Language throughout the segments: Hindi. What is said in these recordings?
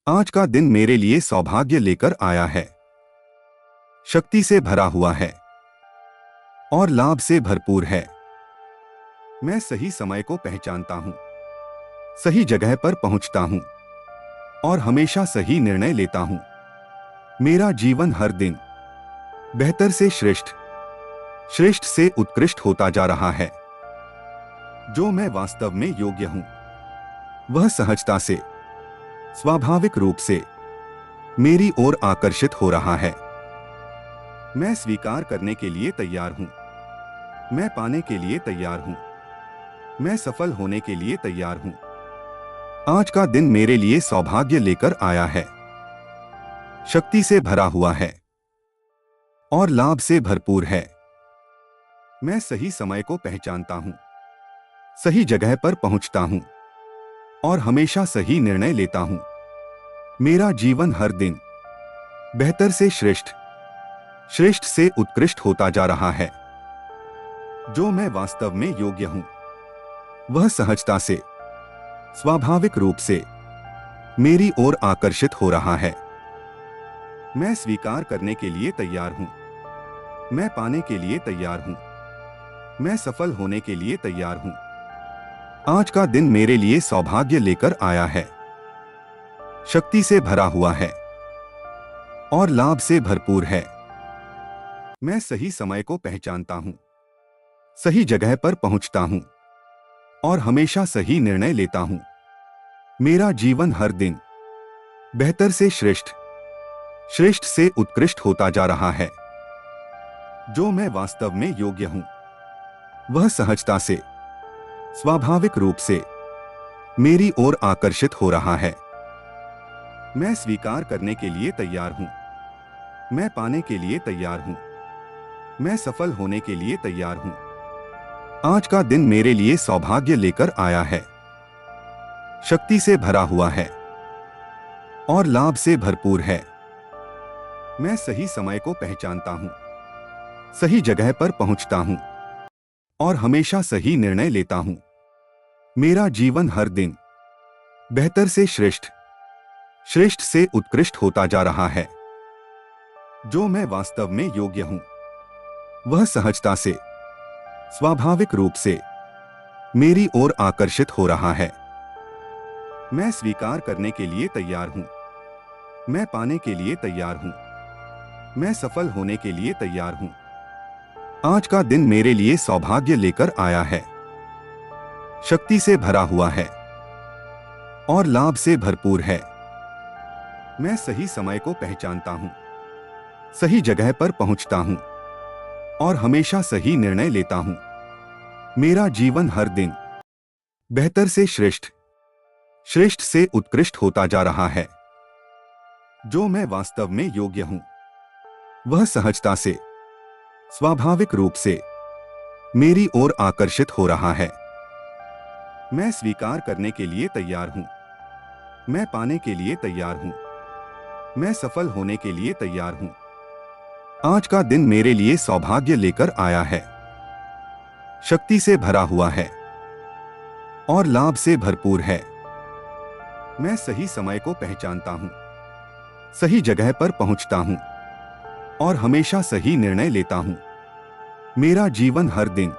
आज का दिन मेरे लिए सौभाग्य लेकर आया है, शक्ति से भरा हुआ है और लाभ से भरपूर है। मैं सही समय को पहचानता हूं, सही जगह पर पहुंचता हूं और हमेशा सही निर्णय लेता हूं। मेरा जीवन हर दिन बेहतर से श्रेष्ठ, श्रेष्ठ से उत्कृष्ट होता जा रहा है। जो मैं वास्तव में योग्य हूं, वह सहजता से, स्वाभाविक रूप से मेरी ओर आकर्षित हो रहा है। मैं स्वीकार करने के लिए तैयार हूं, मैं पाने के लिए तैयार हूं, मैं सफल होने के लिए तैयार हूं। आज का दिन मेरे लिए सौभाग्य लेकर आया है, शक्ति से भरा हुआ है और लाभ से भरपूर है। मैं सही समय को पहचानता हूं, सही जगह पर पहुंचता हूं और हमेशा सही निर्णय लेता हूं। मेरा जीवन हर दिन बेहतर से श्रेष्ठ, श्रेष्ठ से उत्कृष्ट होता जा रहा है। जो मैं वास्तव में योग्य हूं, वह सहजता से, स्वाभाविक रूप से मेरी ओर आकर्षित हो रहा है। मैं स्वीकार करने के लिए तैयार हूं, मैं पाने के लिए तैयार हूं, मैं सफल होने के लिए तैयार हूं। आज का दिन मेरे लिए सौभाग्य लेकर आया है, शक्ति से भरा हुआ है और लाभ से भरपूर है। मैं सही समय को पहचानता हूं, सही जगह पर पहुंचता हूं और हमेशा सही निर्णय लेता हूं। मेरा जीवन हर दिन बेहतर से श्रेष्ठ, श्रेष्ठ से उत्कृष्ट होता जा रहा है। जो मैं वास्तव में योग्य हूं, वह सहजता से, स्वाभाविक रूप से मेरी ओर आकर्षित हो रहा है। मैं स्वीकार करने के लिए तैयार हूं, मैं पाने के लिए तैयार हूं, मैं सफल होने के लिए तैयार हूं। आज का दिन मेरे लिए सौभाग्य लेकर आया है, शक्ति से भरा हुआ है और लाभ से भरपूर है। मैं सही समय को पहचानता हूं, सही जगह पर पहुंचता हूं और हमेशा सही निर्णय लेता हूं। मेरा जीवन हर दिन बेहतर से श्रेष्ठ, श्रेष्ठ से उत्कृष्ट होता जा रहा है। जो मैं वास्तव में योग्य हूं, वह सहजता से, स्वाभाविक रूप से मेरी ओर आकर्षित हो रहा है। मैं स्वीकार करने के लिए तैयार हूं, मैं पाने के लिए तैयार हूं, मैं सफल होने के लिए तैयार हूं। आज का दिन मेरे लिए सौभाग्य लेकर आया है, शक्ति से भरा हुआ है और लाभ से भरपूर है। मैं सही समय को पहचानता हूं, सही जगह पर पहुंचता हूं और हमेशा सही निर्णय लेता हूं। मेरा जीवन हर दिन बेहतर से श्रेष्ठ, श्रेष्ठ से उत्कृष्ट होता जा रहा है। जो मैं वास्तव में योग्य हूं, वह सहजता से, स्वाभाविक रूप से मेरी ओर आकर्षित हो रहा है। मैं स्वीकार करने के लिए तैयार हूं, मैं पाने के लिए तैयार हूं, मैं सफल होने के लिए तैयार हूं। आज का दिन मेरे लिए सौभाग्य लेकर आया है, शक्ति से भरा हुआ है और लाभ से भरपूर है। मैं सही समय को पहचानता हूं, सही जगह पर पहुंचता हूं और हमेशा सही निर्णय लेता हूं। मेरा जीवन हर दिन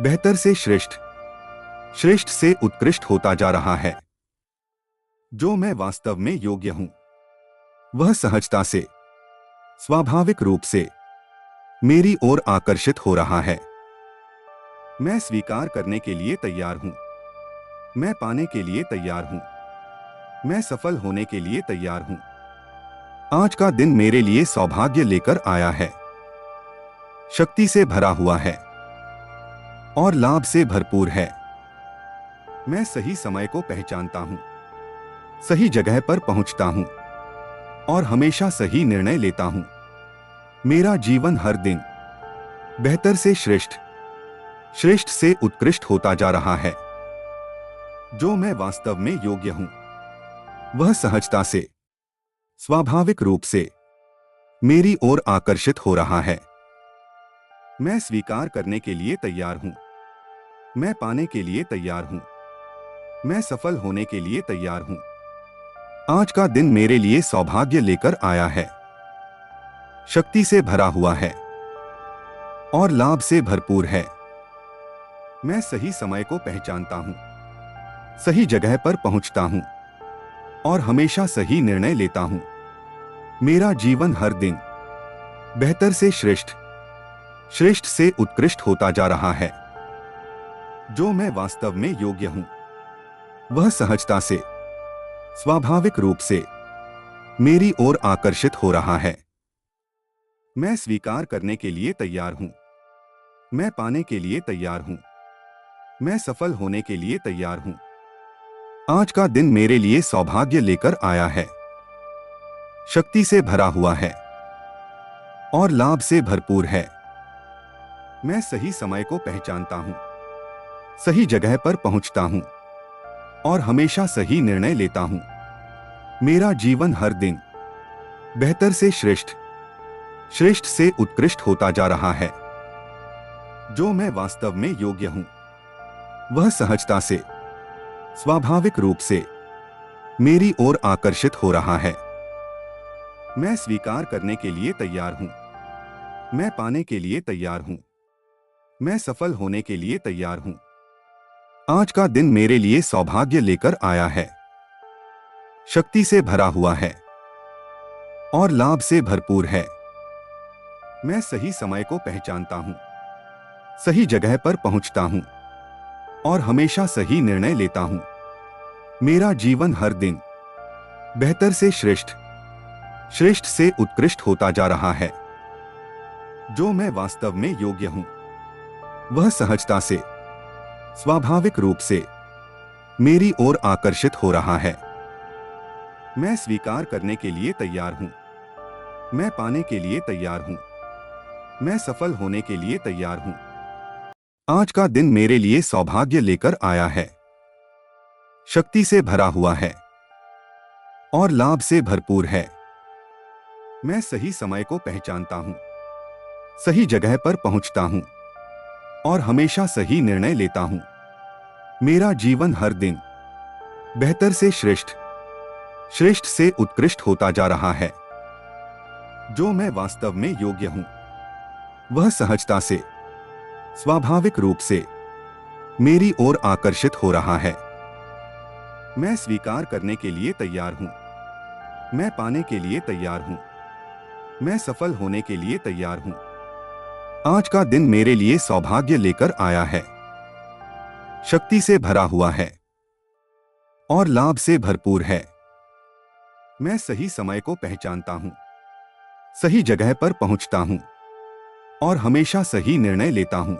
बेहतर से श्रेष्ठ, श्रेष्ठ से उत्कृष्ट होता जा रहा है। जो मैं वास्तव में योग्य हूं, वह सहजता से, स्वाभाविक रूप से मेरी ओर आकर्षित हो रहा है। मैं स्वीकार करने के लिए तैयार हूं, मैं पाने के लिए तैयार हूं, मैं सफल होने के लिए तैयार हूं। आज का दिन मेरे लिए सौभाग्य लेकर आया है, शक्ति से भरा हुआ है और लाभ से भरपूर है। मैं सही समय को पहचानता हूं, सही जगह पर पहुंचता हूं और हमेशा सही निर्णय लेता हूं। मेरा जीवन हर दिन बेहतर से श्रेष्ठ, श्रेष्ठ से उत्कृष्ट होता जा रहा है। जो मैं वास्तव में योग्य हूं, वह सहजता से, स्वाभाविक रूप से मेरी ओर आकर्षित हो रहा है। मैं स्वीकार करने के लिए तैयार हूं, मैं पाने के लिए तैयार हूं, मैं सफल होने के लिए तैयार हूं। आज का दिन मेरे लिए सौभाग्य लेकर आया है। शक्ति से भरा हुआ है और लाभ से भरपूर है। मैं सही समय को पहचानता हूं, सही जगह पर पहुंचता हूं और हमेशा सही निर्णय लेता हूं। मेरा जीवन हर दिन बेहतर से श्रेष्ठ, श्रेष्ठ से उत्कृष्ट होता जा रहा है। जो मैं वास्तव में योग्य हूं, वह सहजता से, स्वाभाविक रूप से मेरी ओर आकर्षित हो रहा है। मैं स्वीकार करने के लिए तैयार हूं, मैं पाने के लिए तैयार हूं, मैं सफल होने के लिए तैयार हूं। आज का दिन मेरे लिए सौभाग्य लेकर आया है। शक्ति से भरा हुआ है और लाभ से भरपूर है। मैं सही समय को पहचानता हूं, सही जगह पर पहुंचता हूं और हमेशा सही निर्णय लेता हूं। मेरा जीवन हर दिन बेहतर से श्रेष्ठ, श्रेष्ठ से उत्कृष्ट होता जा रहा है। जो मैं वास्तव में योग्य हूं, वह सहजता से, स्वाभाविक रूप से मेरी ओर आकर्षित हो रहा है। मैं स्वीकार करने के लिए तैयार हूं, मैं पाने के लिए तैयार हूं, मैं सफल होने के लिए तैयार हूं। आज का दिन मेरे लिए सौभाग्य लेकर आया है। शक्ति से भरा हुआ है और लाभ से भरपूर है। मैं सही समय को पहचानता हूं, सही जगह पर पहुंचता हूं और हमेशा सही निर्णय लेता हूं। मेरा जीवन हर दिन बेहतर से श्रेष्ठ, श्रेष्ठ से उत्कृष्ट होता जा रहा है। जो मैं वास्तव में योग्य हूं, वह सहजता से, स्वाभाविक रूप से मेरी ओर आकर्षित हो रहा है। मैं स्वीकार करने के लिए तैयार हूं, मैं पाने के लिए तैयार हूं, मैं सफल होने के लिए तैयार हूं। आज का दिन मेरे लिए सौभाग्य लेकर आया है। शक्ति से भरा हुआ है और लाभ से भरपूर है। मैं सही समय को पहचानता हूं, सही जगह पर पहुंचता हूं और हमेशा सही निर्णय लेता हूं। मेरा जीवन हर दिन बेहतर से श्रेष्ठ, श्रेष्ठ से उत्कृष्ट होता जा रहा है। जो मैं वास्तव में योग्य हूं, वह सहजता से, स्वाभाविक रूप से मेरी ओर आकर्षित हो रहा है। मैं स्वीकार करने के लिए तैयार हूं, मैं पाने के लिए तैयार हूं, मैं सफल होने के लिए तैयार हूं। आज का दिन मेरे लिए सौभाग्य लेकर आया है। शक्ति से भरा हुआ है और लाभ से भरपूर है। मैं सही समय को पहचानता हूं, सही जगह पर पहुंचता हूं और हमेशा सही निर्णय लेता हूं।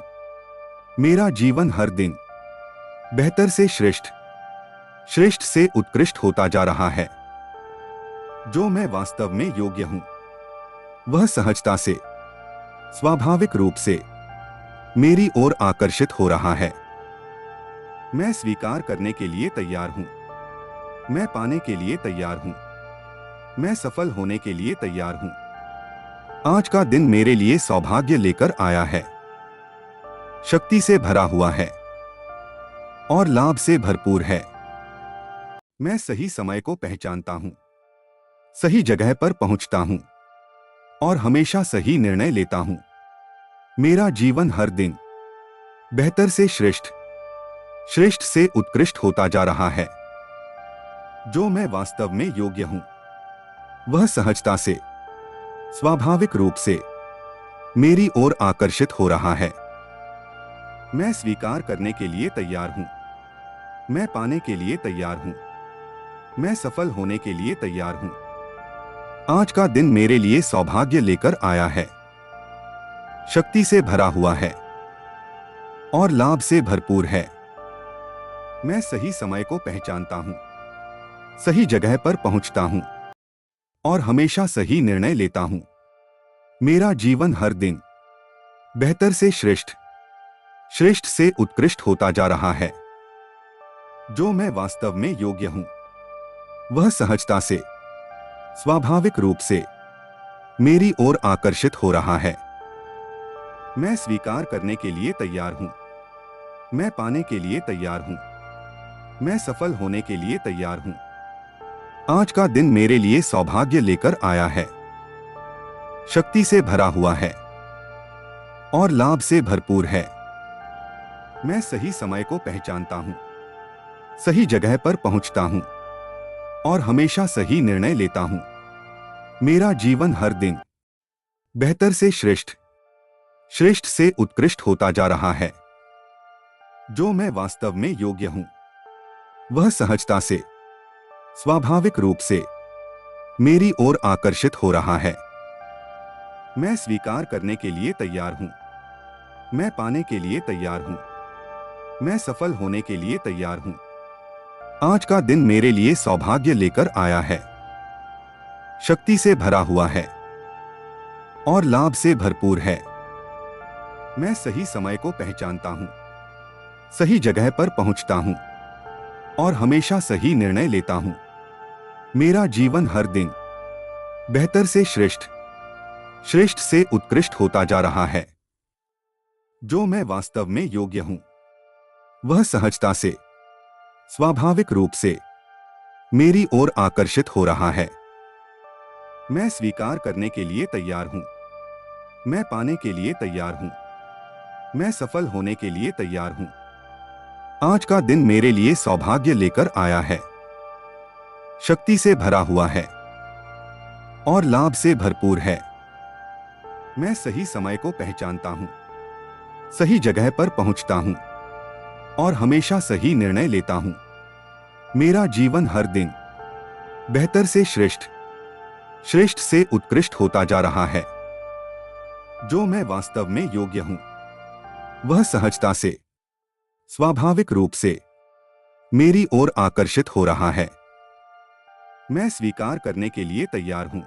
मेरा जीवन हर दिन बेहतर से श्रेष्ठ, श्रेष्ठ से उत्कृष्ट होता जा रहा है। जो मैं वास्तव में योग्य हूं, वह सहजता से, स्वाभाविक रूप से मेरी ओर आकर्षित हो रहा है। मैं स्वीकार करने के लिए तैयार हूं, मैं पाने के लिए तैयार हूं, मैं सफल होने के लिए तैयार हूं। आज का दिन मेरे लिए सौभाग्य लेकर आया है। शक्ति से भरा हुआ है और लाभ से भरपूर है। मैं सही समय को पहचानता हूं, सही जगह पर पहुंचता हूं और हमेशा सही निर्णय लेता हूं। मेरा जीवन हर दिन बेहतर से श्रेष्ठ, श्रेष्ठ से उत्कृष्ट होता जा रहा है। जो मैं वास्तव में योग्य हूं, वह सहजता से, स्वाभाविक रूप से मेरी ओर आकर्षित हो रहा है। मैं स्वीकार करने के लिए तैयार हूं, मैं पाने के लिए तैयार हूं, मैं सफल होने के लिए तैयार हूं। आज का दिन मेरे लिए सौभाग्य लेकर आया है। शक्ति से भरा हुआ है और लाभ से भरपूर है। मैं सही समय को पहचानता हूं, सही जगह पर पहुंचता हूं और हमेशा सही निर्णय लेता हूं। मेरा जीवन हर दिन बेहतर से श्रेष्ठ, श्रेष्ठ से उत्कृष्ट होता जा रहा है। जो मैं वास्तव में योग्य हूं, वह सहजता से, स्वाभाविक रूप से मेरी ओर आकर्षित हो रहा है। मैं स्वीकार करने के लिए तैयार हूं, मैं पाने के लिए तैयार हूं, मैं सफल होने के लिए तैयार हूं। आज का दिन मेरे लिए सौभाग्य लेकर आया है। शक्ति से भरा हुआ है और लाभ से भरपूर है। मैं सही समय को पहचानता हूं, सही जगह पर पहुंचता हूं और हमेशा सही निर्णय लेता हूं। मेरा जीवन हर दिन बेहतर से श्रेष्ठ, श्रेष्ठ से उत्कृष्ट होता जा रहा है। जो मैं वास्तव में योग्य हूं, वह सहजता से, स्वाभाविक रूप से मेरी ओर आकर्षित हो रहा है। मैं स्वीकार करने के लिए तैयार हूं, मैं पाने के लिए तैयार हूं, मैं सफल होने के लिए तैयार हूं। आज का दिन मेरे लिए सौभाग्य लेकर आया है। शक्ति से भरा हुआ है और लाभ से भरपूर है। मैं सही समय को पहचानता हूं, सही जगह पर पहुंचता हूं और हमेशा सही निर्णय लेता हूं। मेरा जीवन हर दिन बेहतर से श्रेष्ठ, श्रेष्ठ से उत्कृष्ट होता जा रहा है। जो मैं वास्तव में योग्य हूं, वह सहजता से, स्वाभाविक रूप से मेरी ओर आकर्षित हो रहा है। मैं स्वीकार करने के लिए तैयार हूं, मैं पाने के लिए तैयार हूं, मैं सफल होने के लिए तैयार हूं। आज का दिन मेरे लिए सौभाग्य लेकर आया है। शक्ति से भरा हुआ है और लाभ से भरपूर है। मैं सही समय को पहचानता हूं, सही जगह पर पहुंचता हूं और हमेशा सही निर्णय लेता हूं। मेरा जीवन हर दिन बेहतर से श्रेष्ठ, श्रेष्ठ से उत्कृष्ट होता जा रहा है। जो मैं वास्तव में योग्य हूं, वह सहजता से, स्वाभाविक रूप से मेरी ओर आकर्षित हो रहा है। मैं स्वीकार करने के लिए तैयार हूं,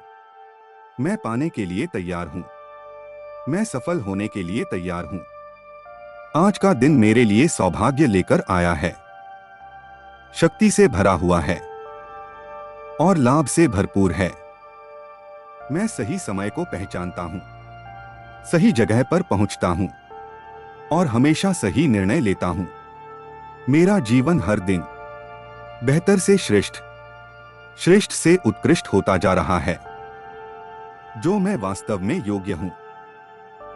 मैं पाने के लिए तैयार हूं, मैं सफल होने के लिए तैयार हूं। आज का दिन मेरे लिए सौभाग्य लेकर आया है। शक्ति से भरा हुआ है और लाभ से भरपूर है। मैं सही समय को पहचानता हूं, सही जगह पर पहुंचता हूं और हमेशा सही निर्णय लेता हूं। मेरा जीवन हर दिन बेहतर से श्रेष्ठ, श्रेष्ठ से उत्कृष्ट होता जा रहा है। जो मैं वास्तव में योग्य हूं,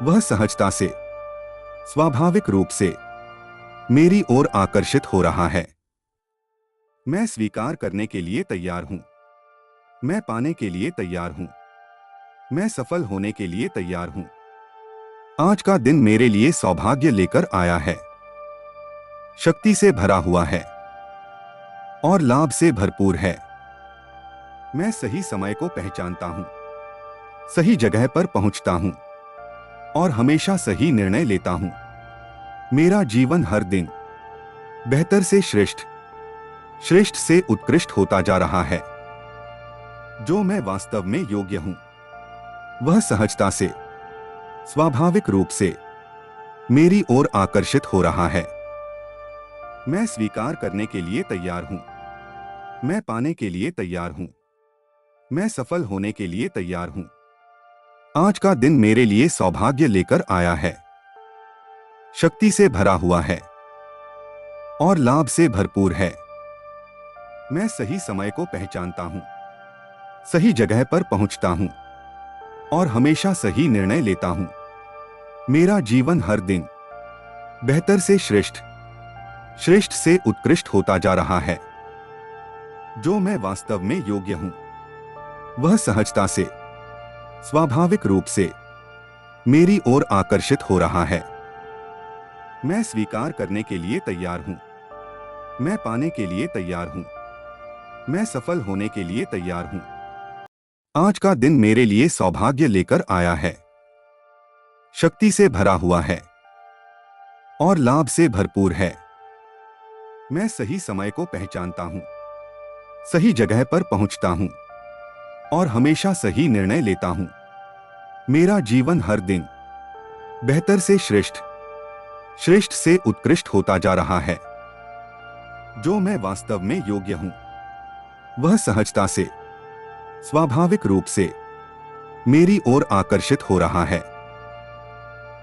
वह सहजता से, स्वाभाविक रूप से मेरी ओर आकर्षित हो रहा है। मैं स्वीकार करने के लिए तैयार हूं, मैं पाने के लिए तैयार हूं, मैं सफल होने के लिए तैयार हूं। आज का दिन मेरे लिए सौभाग्य लेकर आया है। शक्ति से भरा हुआ है और लाभ से भरपूर है। मैं सही समय को पहचानता हूं, सही जगह पर पहुंचता हूं और हमेशा सही निर्णय लेता हूं। मेरा जीवन हर दिन बेहतर से श्रेष्ठ, श्रेष्ठ से उत्कृष्ट होता जा रहा है। जो मैं वास्तव में योग्य हूं, वह सहजता से, स्वाभाविक रूप से मेरी ओर आकर्षित हो रहा है। मैं स्वीकार करने के लिए तैयार हूं, मैं पाने के लिए तैयार हूं, मैं सफल होने के लिए तैयार हूं। आज का दिन मेरे लिए सौभाग्य लेकर आया है। शक्ति से भरा हुआ है और लाभ से भरपूर है। मैं सही समय को पहचानता हूं, सही जगह पर पहुंचता हूं और हमेशा सही निर्णय लेता हूं। मेरा जीवन हर दिन बेहतर से श्रेष्ठ, श्रेष्ठ से उत्कृष्ट होता जा रहा है। जो मैं वास्तव में योग्य हूं, वह सहजता से, स्वाभाविक रूप से मेरी ओर आकर्षित हो रहा है। मैं स्वीकार करने के लिए तैयार हूं, मैं पाने के लिए तैयार हूं, मैं सफल होने के लिए तैयार हूं। आज का दिन मेरे लिए सौभाग्य लेकर आया है। शक्ति से भरा हुआ है और लाभ से भरपूर है। मैं सही समय को पहचानता हूं, सही जगह पर पहुंचता हूं और हमेशा सही निर्णय लेता हूं। मेरा जीवन हर दिन बेहतर से श्रेष्ठ, श्रेष्ठ से उत्कृष्ट होता जा रहा है। जो मैं वास्तव में योग्य हूं, वह सहजता से, स्वाभाविक रूप से मेरी ओर आकर्षित हो रहा है।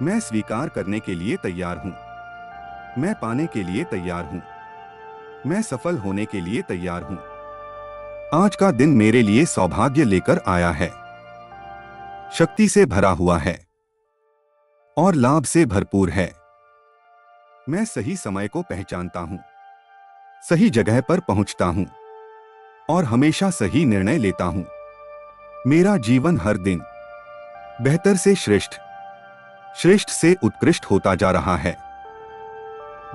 मैं स्वीकार करने के लिए तैयार हूं, मैं पाने के लिए तैयार हूं, मैं सफल होने के लिए तैयार हूं। आज का दिन मेरे लिए सौभाग्य लेकर आया है। शक्ति से भरा हुआ है और लाभ से भरपूर है। मैं सही समय को पहचानता हूं, सही जगह पर पहुंचता हूं और हमेशा सही निर्णय लेता हूं। मेरा जीवन हर दिन बेहतर से श्रेष्ठ, श्रेष्ठ से उत्कृष्ट होता जा रहा है।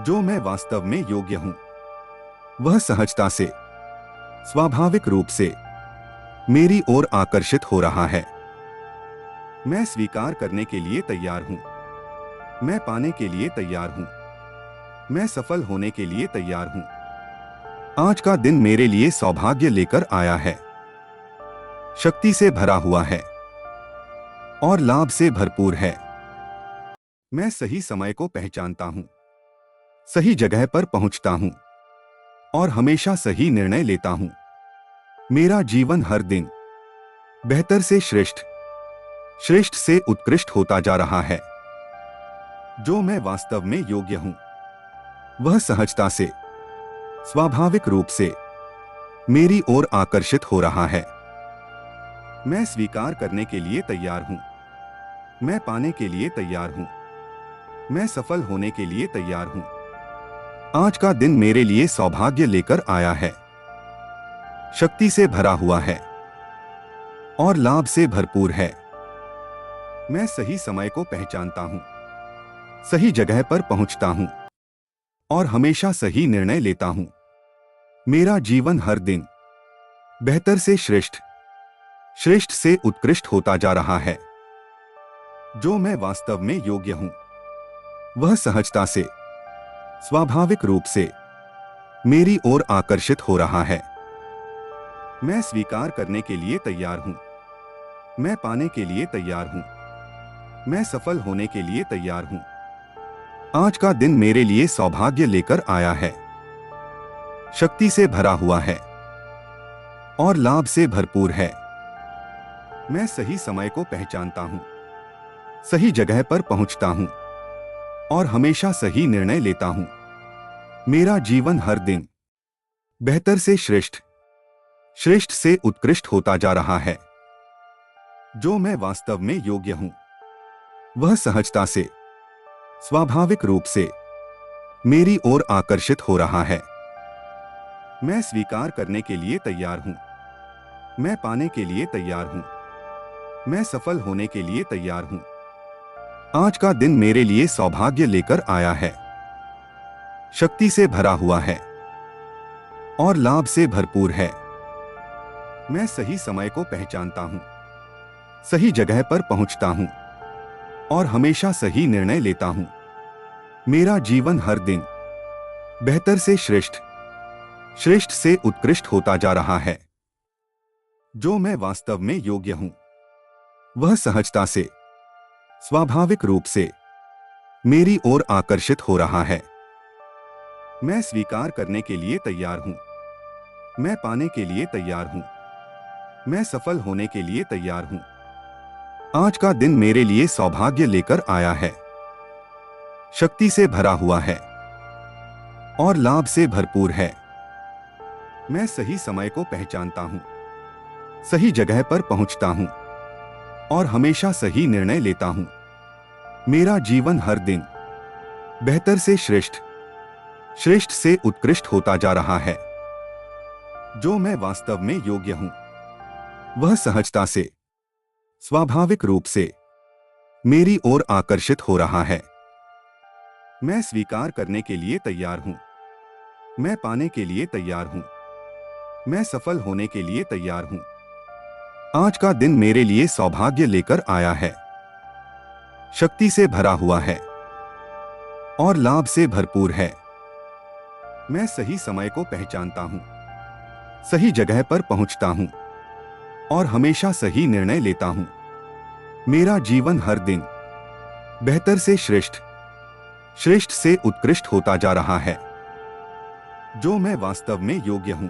जो मैं वास्तव में योग्य हूं, वह सहजता से, स्वाभाविक रूप से मेरी ओर आकर्षित हो रहा है। मैं स्वीकार करने के लिए तैयार हूं, मैं पाने के लिए तैयार हूं, मैं सफल होने के लिए तैयार हूं। आज का दिन मेरे लिए सौभाग्य लेकर आया है। शक्ति से भरा हुआ है और लाभ से भरपूर है। मैं सही समय को पहचानता हूं, सही जगह पर पहुंचता हूं और हमेशा सही निर्णय लेता हूं। मेरा जीवन हर दिन बेहतर से श्रेष्ठ, श्रेष्ठ से उत्कृष्ट होता जा रहा है। जो मैं वास्तव में योग्य हूं, वह सहजता से, स्वाभाविक रूप से मेरी ओर आकर्षित हो रहा है। मैं स्वीकार करने के लिए तैयार हूं, मैं पाने के लिए तैयार हूं, मैं सफल होने के लिए तैयार हूं। आज का दिन मेरे लिए सौभाग्य लेकर आया है। शक्ति से भरा हुआ है और लाभ से भरपूर है। मैं सही समय को पहचानता हूं, सही जगह पर पहुंचता हूं और हमेशा सही निर्णय लेता हूं। मेरा जीवन हर दिन बेहतर से श्रेष्ठ, श्रेष्ठ से उत्कृष्ट होता जा रहा है। जो मैं वास्तव में योग्य हूं, वह सहजता से, स्वाभाविक रूप से मेरी ओर आकर्षित हो रहा है। मैं स्वीकार करने के लिए तैयार हूं, मैं पाने के लिए तैयार हूं, मैं सफल होने के लिए तैयार हूं। आज का दिन मेरे लिए सौभाग्य लेकर आया है। शक्ति से भरा हुआ है और लाभ से भरपूर है। मैं सही समय को पहचानता हूं, सही जगह पर पहुंचता हूं और हमेशा सही निर्णय लेता हूं। मेरा जीवन हर दिन बेहतर से श्रेष्ठ, श्रेष्ठ से उत्कृष्ट होता जा रहा है। जो मैं वास्तव में योग्य हूं, वह सहजता से, स्वाभाविक रूप से मेरी ओर आकर्षित हो रहा है। मैं स्वीकार करने के लिए तैयार हूं, मैं पाने के लिए तैयार हूं, मैं सफल होने के लिए तैयार हूं। आज का दिन मेरे लिए सौभाग्य लेकर आया है। शक्ति से भरा हुआ है और लाभ से भरपूर है। मैं सही समय को पहचानता हूं, सही जगह पर पहुंचता हूं और हमेशा सही निर्णय लेता हूं। मेरा जीवन हर दिन बेहतर से श्रेष्ठ, श्रेष्ठ से उत्कृष्ट होता जा रहा है। जो मैं वास्तव में योग्य हूं, वह सहजता से, स्वाभाविक रूप से मेरी ओर आकर्षित हो रहा है। मैं स्वीकार करने के लिए तैयार हूं, मैं पाने के लिए तैयार हूं, मैं सफल होने के लिए तैयार हूं। आज का दिन मेरे लिए सौभाग्य लेकर आया है। शक्ति से भरा हुआ है और लाभ से भरपूर है। मैं सही समय को पहचानता हूं, सही जगह पर पहुंचता हूं और हमेशा सही निर्णय लेता हूं। मेरा जीवन हर दिन बेहतर से श्रेष्ठ, श्रेष्ठ से उत्कृष्ट होता जा रहा है। जो मैं वास्तव में योग्य हूं, वह सहजता से, स्वाभाविक रूप से मेरी ओर आकर्षित हो रहा है। मैं स्वीकार करने के लिए तैयार हूं, मैं पाने के लिए तैयार हूं, मैं सफल होने के लिए तैयार हूं। आज का दिन मेरे लिए सौभाग्य लेकर आया है। शक्ति से भरा हुआ है और लाभ से भरपूर है। मैं सही समय को पहचानता हूं, सही जगह पर पहुंचता हूं और हमेशा सही निर्णय लेता हूं। मेरा जीवन हर दिन बेहतर से श्रेष्ठ, श्रेष्ठ से उत्कृष्ट होता जा रहा है। जो मैं वास्तव में योग्य हूं,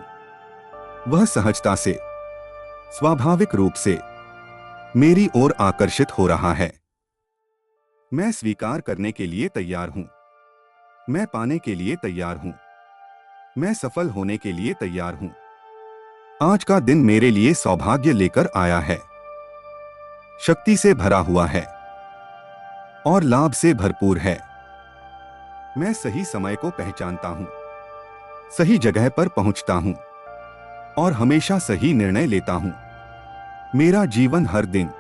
वह सहजता से, स्वाभाविक रूप से मेरी ओर आकर्षित हो रहा है। मैं स्वीकार करने के लिए तैयार हूं, मैं पाने के लिए तैयार हूं, मैं सफल होने के लिए तैयार हूं। आज का दिन मेरे लिए सौभाग्य लेकर आया है। शक्ति से भरा हुआ है और लाभ से भरपूर है। मैं सही समय को पहचानता हूं, सही जगह पर पहुंचता हूं और हमेशा सही निर्णय लेता हूं। मेरा जीवन हर दिन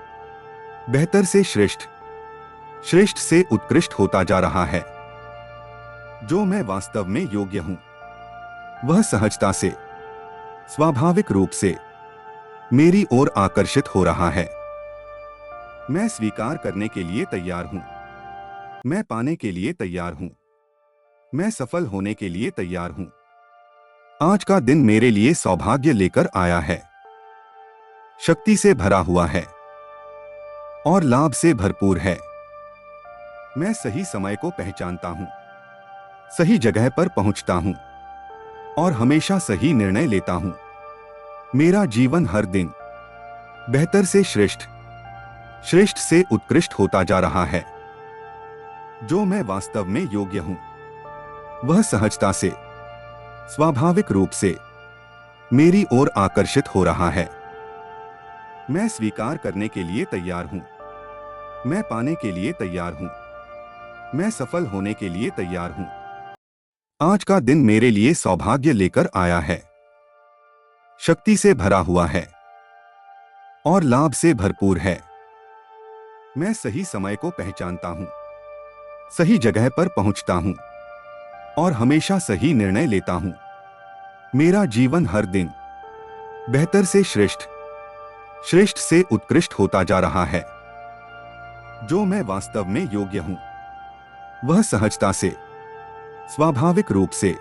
बेहतर से श्रेष्ठ, श्रेष्ठ से उत्कृष्ट होता जा रहा है। जो मैं वास्तव में योग्य हूं, वह सहजता से, स्वाभाविक रूप से मेरी ओर आकर्षित हो रहा है। मैं स्वीकार करने के लिए तैयार हूं, मैं पाने के लिए तैयार हूं, मैं सफल होने के लिए तैयार हूं। आज का दिन मेरे लिए सौभाग्य लेकर आया है। शक्ति से भरा हुआ है और लाभ से भरपूर है। मैं सही समय को पहचानता हूं, सही जगह पर पहुंचता हूं और हमेशा सही निर्णय लेता हूं। मेरा जीवन हर दिन बेहतर से श्रेष्ठ, श्रेष्ठ से उत्कृष्ट होता जा रहा है। जो मैं वास्तव में योग्य हूं, वह सहजता से, स्वाभाविक रूप से मेरी ओर आकर्षित हो रहा है। मैं स्वीकार करने के लिए तैयार हूं, मैं पाने के लिए तैयार हूं, मैं सफल होने के लिए तैयार हूं। आज का दिन मेरे लिए सौभाग्य लेकर आया है। शक्ति से भरा हुआ है और लाभ से भरपूर है। मैं सही समय को पहचानता हूं, सही जगह पर पहुंचता हूं और हमेशा सही निर्णय लेता हूं। मेरा जीवन हर दिन बेहतर से श्रेष्ठ, श्रेष्ठ से उत्कृष्ट होता जा रहा है। जो मैं वास्तव में योग्य हूं, वह सहजता से, स्वाभाविक रूप से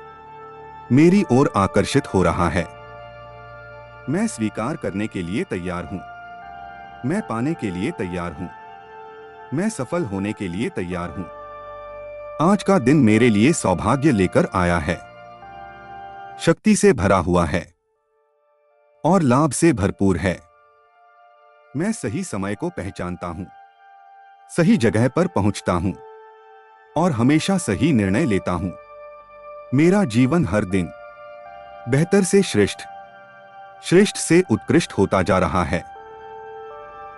मेरी ओर आकर्षित हो रहा है। मैं स्वीकार करने के लिए तैयार हूं, मैं पाने के लिए तैयार हूं, मैं सफल होने के लिए तैयार हूं। आज का दिन मेरे लिए सौभाग्य लेकर आया है। शक्ति से भरा हुआ है और लाभ से भरपूर है। मैं सही समय को पहचानता हूं, सही जगह पर पहुंचता हूं और हमेशा सही निर्णय लेता हूं। मेरा जीवन हर दिन बेहतर से श्रेष्ठ, श्रेष्ठ से उत्कृष्ट होता जा रहा है।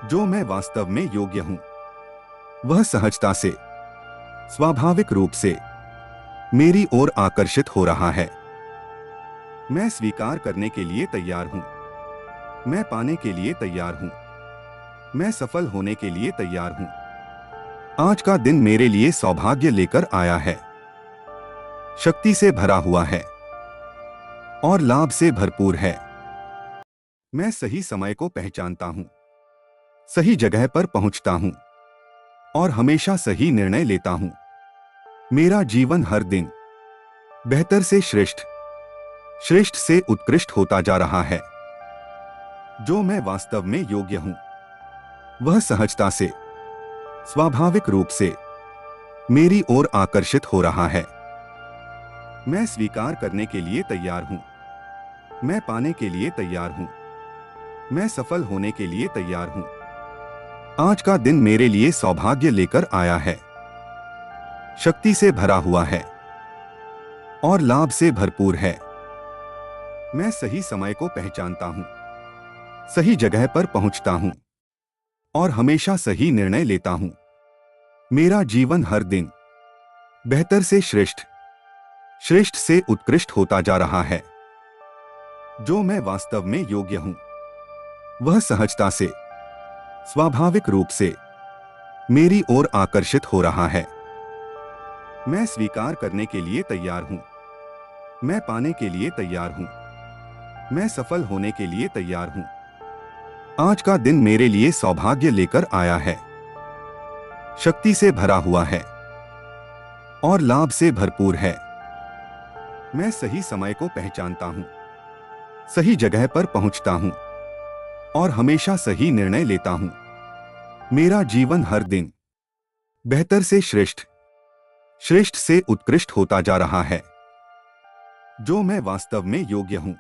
जो मैं वास्तव में योग्य हूं, वह सहजता से, स्वाभाविक रूप से मेरी ओर आकर्षित हो रहा है। मैं स्वीकार करने के लिए तैयार हूं, मैं पाने के लिए तैयार हूं, मैं सफल होने के लिए तैयार हूं। आज का दिन मेरे लिए सौभाग्य लेकर आया है। शक्ति से भरा हुआ है और लाभ से भरपूर है। मैं सही समय को पहचानता हूं, सही जगह पर पहुंचता हूं और हमेशा सही निर्णय लेता हूं। मेरा जीवन हर दिन बेहतर से श्रेष्ठ, श्रेष्ठ से उत्कृष्ट होता जा रहा है। जो मैं वास्तव में योग्य हूं, वह सहजता से, स्वाभाविक रूप से मेरी ओर आकर्षित हो रहा है। मैं स्वीकार करने के लिए तैयार हूं, मैं पाने के लिए तैयार हूं, मैं सफल होने के लिए तैयार हूं। आज का दिन मेरे लिए सौभाग्य लेकर आया है। शक्ति से भरा हुआ है और लाभ से भरपूर है। मैं सही समय को पहचानता हूं, सही जगह पर पहुंचता हूं और हमेशा सही निर्णय लेता हूं। मेरा जीवन हर दिन बेहतर से श्रेष्ठ, श्रेष्ठ से उत्कृष्ट होता जा रहा है। जो मैं वास्तव में योग्य हूं, वह सहजता से, स्वाभाविक रूप से मेरी ओर आकर्षित हो रहा है। मैं स्वीकार करने के लिए तैयार हूं, मैं पाने के लिए तैयार हूं, मैं सफल होने के लिए तैयार हूं। आज का दिन मेरे लिए सौभाग्य लेकर आया है। शक्ति से भरा हुआ है और लाभ से भरपूर है। मैं सही समय को पहचानता हूं, सही जगह पर पहुंचता हूं और हमेशा सही निर्णय लेता हूं। मेरा जीवन हर दिन बेहतर से श्रेष्ठ, श्रेष्ठ से उत्कृष्ट होता जा रहा है। जो मैं वास्तव में योग्य हूं,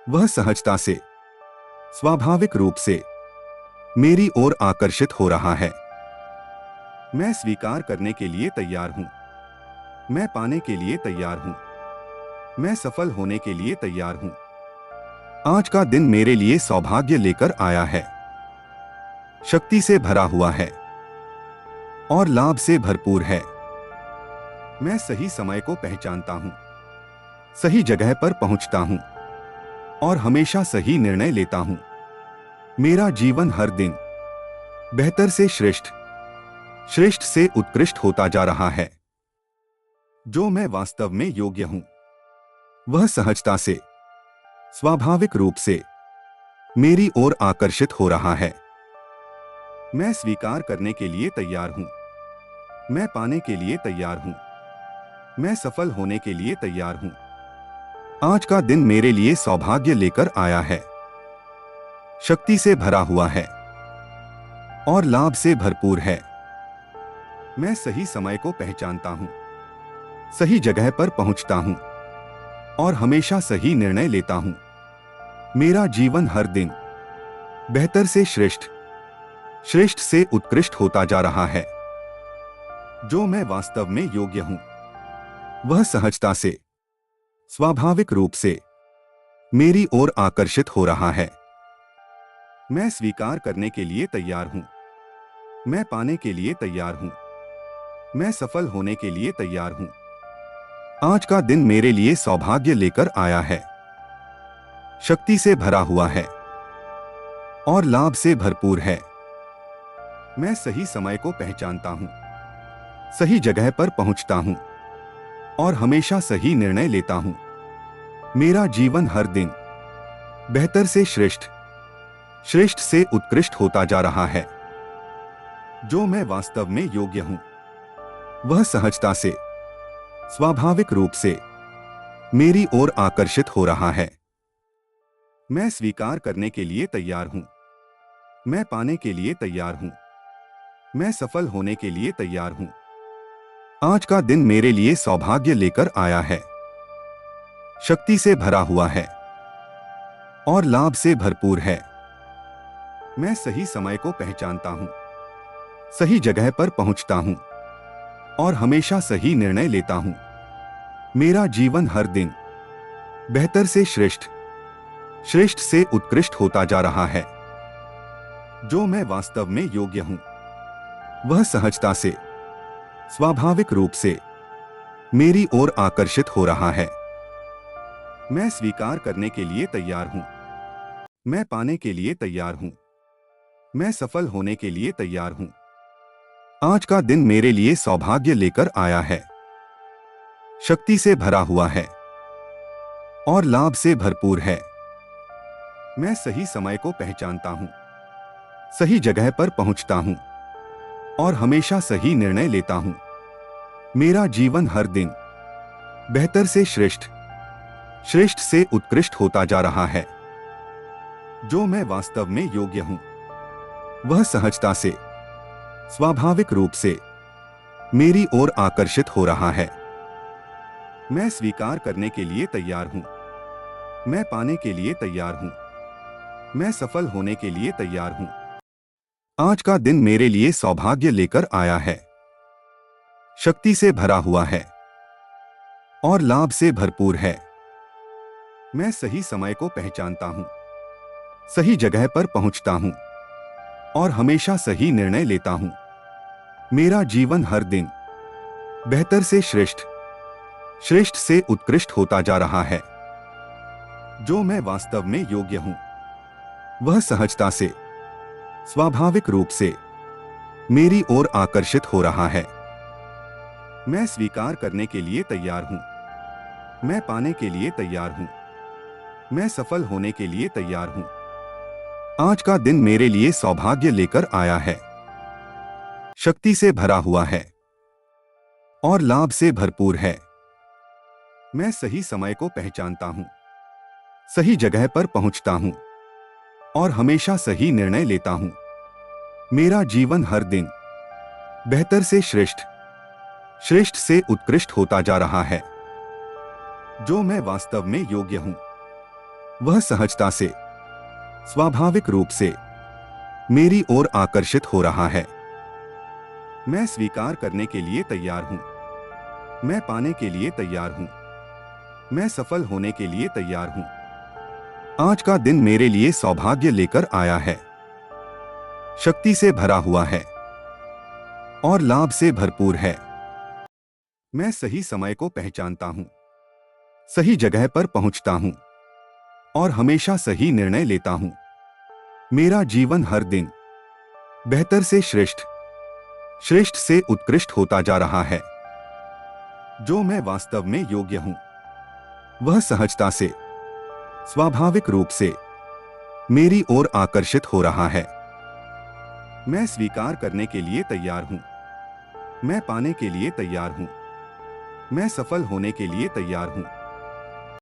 वह सहजता से, स्वाभाविक रूप से मेरी ओर आकर्षित हो रहा है। मैं स्वीकार करने के लिए तैयार हूं, मैं पाने के लिए तैयार हूं, मैं सफल होने के लिए तैयार हूं। आज का दिन मेरे लिए सौभाग्य लेकर आया है। शक्ति से भरा हुआ है और लाभ से भरपूर है। मैं सही समय को पहचानता हूं, सही जगह पर पहुंचता हूं और हमेशा सही निर्णय लेता हूं। मेरा जीवन हर दिन बेहतर से श्रेष्ठ, श्रेष्ठ से उत्कृष्ट होता जा रहा है। जो मैं वास्तव में योग्य हूं, वह सहजता से, स्वाभाविक रूप से मेरी ओर आकर्षित हो रहा है। मैं स्वीकार करने के लिए तैयार हूं, मैं पाने के लिए तैयार हूं, मैं सफल होने के लिए तैयार हूं। आज का दिन मेरे लिए सौभाग्य लेकर आया है। शक्ति से भरा हुआ है और लाभ से भरपूर है। मैं सही समय को पहचानता हूं, सही जगह पर पहुंचता हूं और हमेशा सही निर्णय लेता हूं। मेरा जीवन हर दिन बेहतर से श्रेष्ठ, श्रेष्ठ से उत्कृष्ट होता जा रहा है। जो मैं वास्तव में योग्य हूं, वह सहजता से, स्वाभाविक रूप से मेरी ओर आकर्षित हो रहा है। मैं स्वीकार करने के लिए तैयार हूं, मैं पाने के लिए तैयार हूं, मैं सफल होने के लिए तैयार हूं। आज का दिन मेरे लिए सौभाग्य लेकर आया है। शक्ति से भरा हुआ है और लाभ से भरपूर है। मैं सही समय को पहचानता हूं, सही जगह पर पहुंचता हूं और हमेशा सही निर्णय लेता हूं। मेरा जीवन हर दिन बेहतर से श्रेष्ठ, श्रेष्ठ से उत्कृष्ट होता जा रहा है। जो मैं वास्तव में योग्य हूं, वह सहजता से, स्वाभाविक रूप से मेरी ओर आकर्षित हो रहा है। मैं स्वीकार करने के लिए तैयार हूं, मैं पाने के लिए तैयार हूं, मैं सफल होने के लिए तैयार हूं। आज का दिन मेरे लिए सौभाग्य लेकर आया है। शक्ति से भरा हुआ है और लाभ से भरपूर है। मैं सही समय को पहचानता हूं, सही जगह पर पहुंचता हूं और हमेशा सही निर्णय लेता हूं। मेरा जीवन हर दिन बेहतर से श्रेष्ठ, श्रेष्ठ से उत्कृष्ट होता जा रहा है। जो मैं वास्तव में योग्य हूं, वह सहजता से, स्वाभाविक रूप से मेरी ओर आकर्षित हो रहा है। मैं स्वीकार करने के लिए तैयार हूं, मैं पाने के लिए तैयार हूं, मैं सफल होने के लिए तैयार हूं। आज का दिन मेरे लिए सौभाग्य लेकर आया है। शक्ति से भरा हुआ है और लाभ से भरपूर है। मैं सही समय को पहचानता हूं, सही जगह पर पहुंचता हूं और हमेशा सही निर्णय लेता हूं। मेरा जीवन हर दिन बेहतर से श्रेष्ठ, श्रेष्ठ से उत्कृष्ट होता जा रहा है। जो मैं वास्तव में योग्य हूं, वह सहजता से, स्वाभाविक रूप से मेरी ओर आकर्षित हो रहा है। मैं स्वीकार करने के लिए तैयार हूं, मैं पाने के लिए तैयार हूं, मैं सफल होने के लिए तैयार हूं। आज का दिन मेरे लिए सौभाग्य लेकर आया है। शक्ति से भरा हुआ है और लाभ से भरपूर है। मैं सही समय को पहचानता हूं, सही जगह पर पहुंचता हूं और हमेशा सही निर्णय लेता हूं। मेरा जीवन हर दिन बेहतर से श्रेष्ठ, श्रेष्ठ से उत्कृष्ट होता जा रहा है। जो मैं वास्तव में योग्य हूं, वह सहजता से, स्वाभाविक रूप से मेरी ओर आकर्षित हो रहा है। मैं स्वीकार करने के लिए तैयार हूं, मैं पाने के लिए तैयार हूं, मैं सफल होने के लिए तैयार हूं। आज का दिन मेरे लिए सौभाग्य लेकर आया है। शक्ति से भरा हुआ है और लाभ से भरपूर है। मैं सही समय को पहचानता हूं, सही जगह पर पहुंचता हूं और हमेशा सही निर्णय लेता हूं। मेरा जीवन हर दिन बेहतर से श्रेष्ठ, श्रेष्ठ से उत्कृष्ट होता जा रहा है। जो मैं वास्तव में योग्य हूं, वह सहजता से, स्वाभाविक रूप से मेरी ओर आकर्षित हो रहा है। मैं स्वीकार करने के लिए तैयार हूं, मैं पाने के लिए तैयार हूं, मैं सफल होने के लिए तैयार हूं। आज का दिन मेरे लिए सौभाग्य लेकर आया है। शक्ति से भरा हुआ है और लाभ से भरपूर है। मैं सही समय को पहचानता हूं, सही जगह पर पहुंचता हूं और हमेशा सही निर्णय लेता हूं। मेरा जीवन हर दिन बेहतर से श्रेष्ठ, श्रेष्ठ से उत्कृष्ट होता जा रहा है। जो मैं वास्तव में योग्य हूं, वह सहजता से, स्वाभाविक रूप से मेरी ओर आकर्षित हो रहा है। मैं स्वीकार करने के लिए तैयार हूं, मैं पाने के लिए तैयार हूं, मैं सफल होने के लिए तैयार हूं।